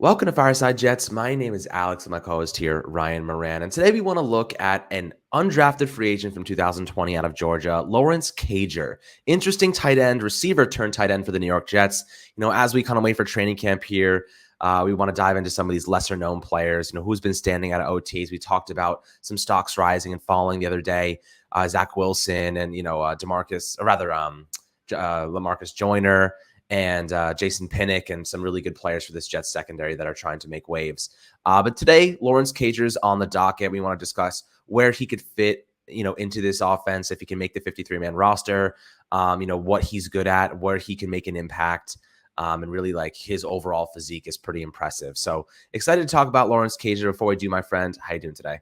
Welcome to Fireside Jets. My name is Alex and my co-host here, Ryan Moran. And today we want to look at an undrafted free agent from 2020 out of Georgia, Lawrence Cager. Interesting tight end, receiver turned tight end for the New York Jets. As we kind of wait for training camp here, we want to dive into some of these lesser known players, who's been standing out at OTAs. We talked about some stocks rising and falling the other day, Zach Wilson and, Lamarcus Joyner and Jason Pinnock and some really good players for this Jets secondary that are trying to make waves. But today, Lawrence Cager's on the docket. We want to discuss where he could fit, into this offense, if he can make the 53-man roster, what he's good at, where he can make an impact. And really, like, his overall physique is pretty impressive. So excited to talk about Lawrence Cager. Before we do, my friend, how you doing today?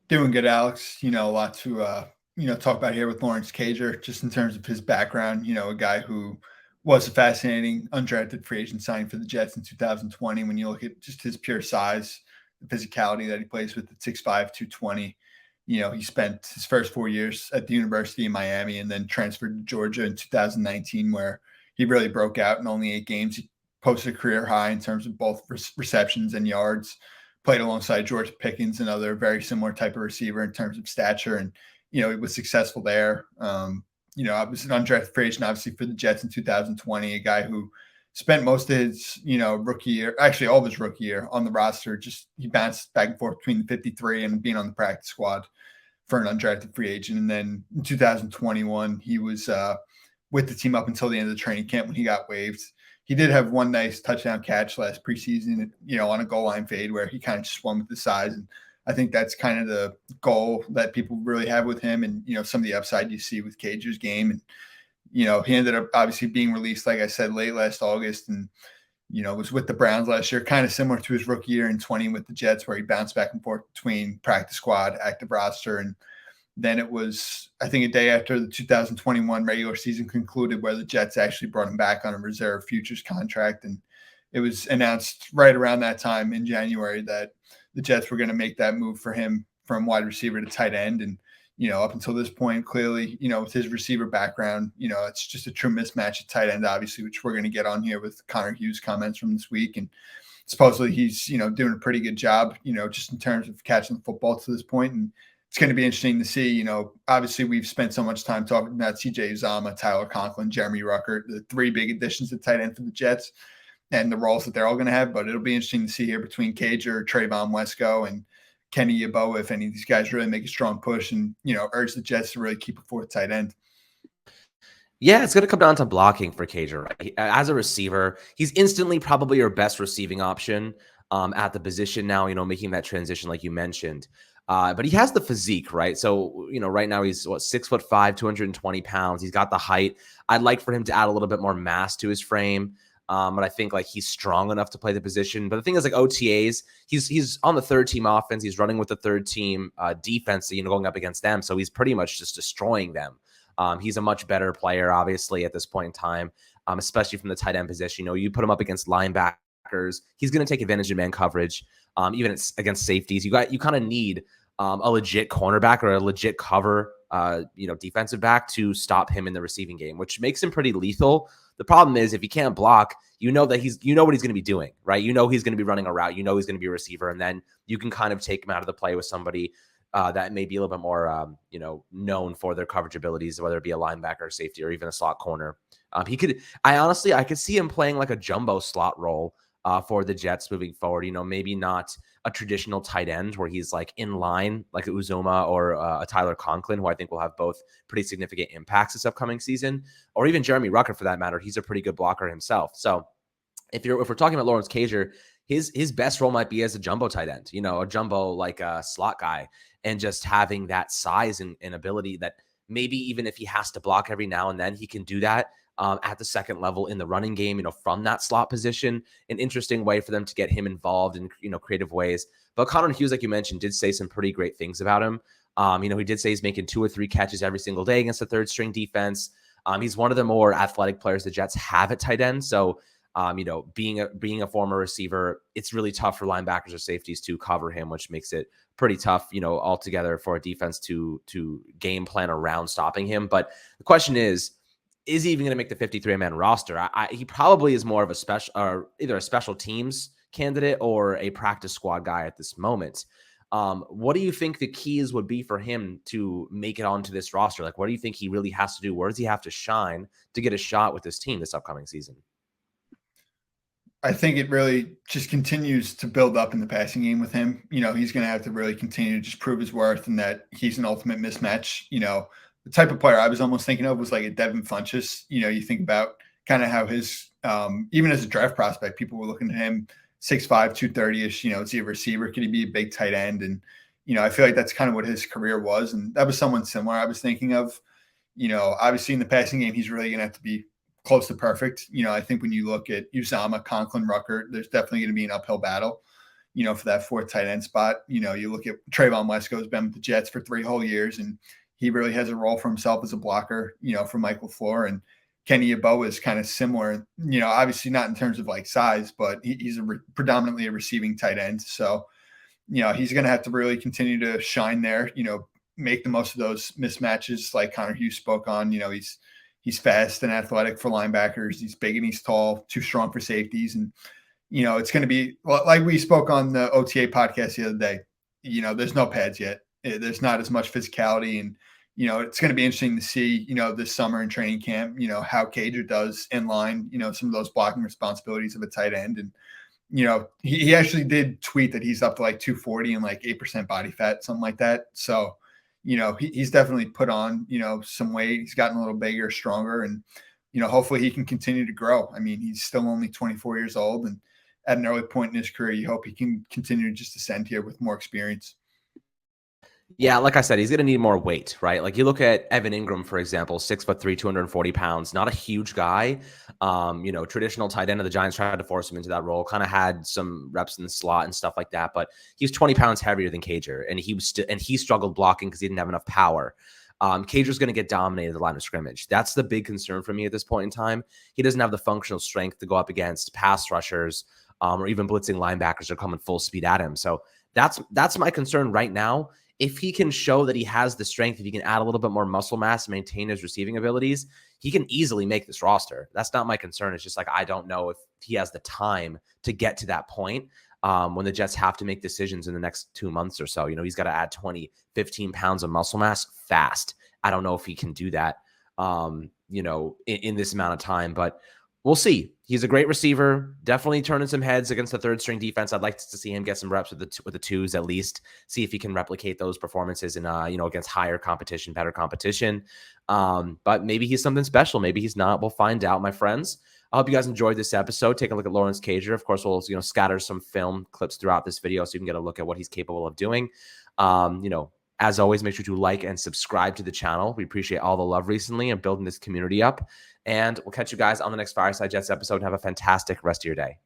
Doing good, Alex. A lot to talk about here with Lawrence Cager, just in terms of his background. A guy who was a fascinating undrafted free agent signing for the Jets in 2020. When you look at just his pure size, the physicality that he plays with at 6'5", 220. He spent his first 4 years at the University of Miami and then transferred to Georgia in 2019, where he really broke out in only 8 games. He posted a career high in terms of both receptions and yards. Played alongside George Pickens, another very similar type of receiver in terms of stature, and he was successful there. I was an undrafted free agent, obviously, for the Jets in 2020, a guy who spent most of his, rookie year, actually all of his rookie year on the roster. Just he bounced back and forth between the 53 and being on the practice squad for an undrafted free agent. And then in 2021, he was with the team up until the end of the training camp when he got waived. He did have one nice touchdown catch last preseason, on a goal line fade where he kind of just won with the size. And I think that's kind of the goal that people really have with him, and, some of the upside you see with Cager's game. And, he ended up obviously being released, like I said, late last August, and, was with the Browns last year, kind of similar to his rookie year in 20 with the Jets, where he bounced back and forth between practice squad, active roster. And then it was, I think, a day after the 2021 regular season concluded, where the Jets actually brought him back on a reserve futures contract. And it was announced right around that time in January that the Jets were going to make that move for him from wide receiver to tight end. And, up until this point, clearly, with his receiver background, it's just a true mismatch at tight end, obviously, which we're going to get on here with Connor Hughes' comments from this week. And supposedly he's, doing a pretty good job, just in terms of catching the football to this point. And it's going to be interesting to see. Obviously we've spent so much time talking about CJ Uzomah, Tyler Conklin, Jeremy Ruckert, the 3 big additions to tight end for the Jets and the roles that they're all going to have. But it'll be interesting to see here between Cager, Trayvon Wesco, and Kenny Yeboah if any of these guys really make a strong push and, urge the Jets to really keep a 4th tight end. Yeah, it's going to come down to blocking for Cager. Right? As a receiver, he's instantly probably your best receiving option at the position now, making that transition like you mentioned. But he has the physique, right? So, right now he's 6'5", 220 pounds. He's got the height. I'd like for him to add a little bit more mass to his frame. But I think like he's strong enough to play the position. But the thing is, like, OTAs, he's on the 3rd team offense. He's running with the 3rd team defense, going up against them. So he's pretty much just destroying them. He's a much better player, obviously, at this point in time, especially from the tight end position. You put him up against linebackers, he's going to take advantage of man coverage. Even against safeties, you kind of need a legit cornerback or a legit cover, defensive back to stop him in the receiving game, which makes him pretty lethal. The problem is if he can't block, that he's, what he's going to be doing, right? He's going to be running a route. He's going to be a receiver, and then you can kind of take him out of the play with somebody that may be a little bit more, known for their coverage abilities, whether it be a linebacker, or safety, or even a slot corner. I could see him playing like a jumbo slot role for the Jets moving forward. Maybe not a traditional tight end where he's like in line like a Uzomah or a Tyler Conklin, who I think will have both pretty significant impacts this upcoming season, or even Jeremy Ruckert for that matter. He's a pretty good blocker himself. So if we're talking about Lawrence Cager, his best role might be as a jumbo tight end, a jumbo like a slot guy, and just having that size and ability that maybe even if he has to block every now and then, he can do that at the 2nd level in the running game, from that slot position. An interesting way for them to get him involved in, creative ways. But Connor Hughes, like you mentioned, did say some pretty great things about him. He did say he's making 2 or 3 catches every single day against the 3rd string defense. He's one of the more athletic players the Jets have at tight end. So, being a former receiver, it's really tough for linebackers or safeties to cover him, which makes it pretty tough, altogether for a defense to game plan around stopping him. But the question is, is he even going to make the 53-man roster? He probably is more of a special, or either a special teams candidate or a practice squad guy at this moment. What do you think the keys would be for him to make it onto this roster? Like, what do you think he really has to do? Where does he have to shine to get a shot with this team this upcoming season? I think it really just continues to build up in the passing game with him. He's going to have to really continue to just prove his worth and that he's an ultimate mismatch. The type of player I was almost thinking of was like a Devin Funchess. You think about kind of how his, even as a draft prospect, people were looking at him 6'5", 230-ish. Is he a receiver? Could he be a big tight end? And, I feel like that's kind of what his career was. And that was someone similar I was thinking of. Obviously in the passing game, he's really going to have to be close to perfect. I think when you look at Uzama, Conklin, Rucker, there's definitely going to be an uphill battle, for that fourth tight end spot. You look at Trayvon Wesco's been with the Jets for 3 whole years, and he really has a role for himself as a blocker, for Michael Floor. And Kenny Yeboah is kind of similar, obviously not in terms of like size, but he's predominantly a receiving tight end. So, he's going to have to really continue to shine there, make the most of those mismatches like Connor Hughes spoke on. He's fast and athletic for linebackers. He's big and he's tall, too strong for safeties. And, it's going to be like we spoke on the OTA podcast the other day. There's no pads yet. There's not as much physicality. And, it's going to be interesting to see, this summer in training camp, how Cager does in line, some of those blocking responsibilities of a tight end. And, he actually did tweet that he's up to like 240 and like 8% body fat, something like that. So, he's definitely put on, some weight. He's gotten a little bigger, stronger, and, hopefully he can continue to grow. I mean, he's still only 24 years old, and at an early point in his career, you hope he can continue to just ascend here with more experience. Yeah, like I said, he's going to need more weight, right? Like you look at Evan Ingram, for example, 6'3", 240 pounds, not a huge guy. Traditional tight end of the Giants tried to force him into that role, kind of had some reps in the slot and stuff like that, but he's 20 pounds heavier than Cager, and he struggled blocking because he didn't have enough power. Cager's going to get dominated at the line of scrimmage. That's the big concern for me at this point in time. He doesn't have the functional strength to go up against pass rushers or even blitzing linebackers are coming full speed at him. So that's my concern right now. If he can show that he has the strength, if he can add a little bit more muscle mass and maintain his receiving abilities, he can easily make this roster. That's not my concern. It's just like, I don't know if he has the time to get to that point when the Jets have to make decisions in the next 2 months or so. He's got to add 20, 15 pounds of muscle mass fast. I don't know if he can do that, in this amount of time, but we'll see. He's a great receiver, definitely turning some heads against the third string defense. I'd like to see him get some reps with the twos at least, see if he can replicate those performances in, against higher competition, better competition. But maybe he's something special. Maybe he's not. We'll find out, my friends. I hope you guys enjoyed this episode. Take a look at Lawrence Cager. Of course, we'll, scatter some film clips throughout this video so you can get a look at what he's capable of doing. As always, make sure to like and subscribe to the channel. We appreciate all the love recently and building this community up. And we'll catch you guys on the next Fireside Jets episode. Have a fantastic rest of your day.